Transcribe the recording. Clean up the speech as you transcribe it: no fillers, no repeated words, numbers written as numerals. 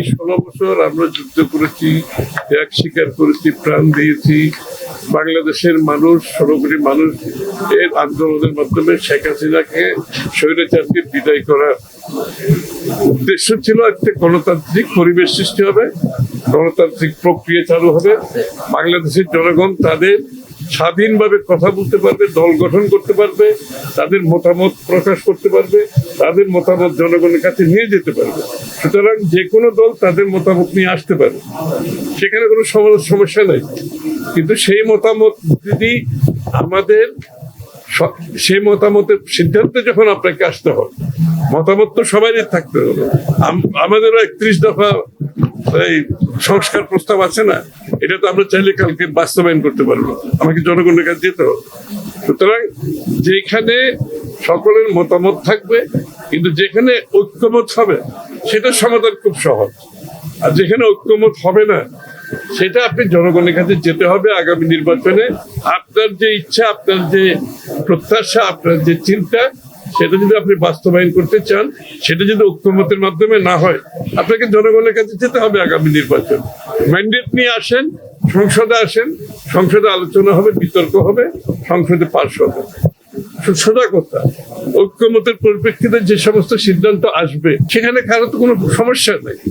16 বছর আমরা যুদ্ধ করেছি, ত্যাগ স্বীকার করেছি, প্রাণ দিয়েছি। বাংলাদেশের মানুষ, 16 কোটি মানুষ এর আন্দোলনের মাধ্যমে শেখ হাসিনাকে, স্বৈরাচারকে বিদায় করার উদ্দেশ্য ছিল একটা গণতান্ত্রিক পরিবেশ সৃষ্টি হবে, গণতান্ত্রিক প্রক্রিয়া চালু হবে, বাংলাদেশের জনগণ তাদের স্বাধীনভাবে কথা বলতে পারবে, দল গঠন করতে পারবে, তাদের মতামত প্রকাশ করতে পারবে, তাদের মতামত জনগণের কাছে নিয়ে যেতে পারবে। সুতরাং যে কোনো দল তাদের মতামত নিয়ে আসতে পারে, সেখানে কোনো সমস্যা নাই। কিন্তু সেই মতামত যদি আমাদের সেই মতামতের সিদ্ধান্তে যখন আপনাকে আসতে হবে, মতামত তো সবারই থাকতে হবে। আমাদেরও 31 দফা এই সংস্কার প্রস্তাব আছে না, এটা তো আমরা চাইলে কালকে বাস্তবায়ন করতে পারবো, আমাকে জনগণের কাছে যেতে হবে। সুতরাং যেখানে সকলের মতামত থাকবে, কিন্তু যেখানে ঐক্যমত হবে সেটা সমাধান খুব সহজ। আর যেখানে ঐক্যমত হবে না, সেটা আপনি জনগণের কাছে যেতে হবে। আগামী নির্বাচনে আপনার যে ইচ্ছা, আপনার যে প্রত্যাশা, আপনার যে চিন্তা, সেটা যদি আপনি বাস্তবায়ন করতে চান, সেটা যদি ঐক্যমতের মাধ্যমে না হয়, আপনাকে জনগণের কাছে যেতে হবে। আগামী নির্বাচন ম্যান্ডেট নিয়ে আসেন, সংসদে আসেন, সংসদে আলোচনা হবে, বিতর্ক হবে, সংসদে পাস হবে। সোজা কথা, ঐক্যমতের পরিপ্রেক্ষিতে যে সমস্ত সিদ্ধান্ত আসবে সেখানে কারো তো কোনো সমস্যা নেই।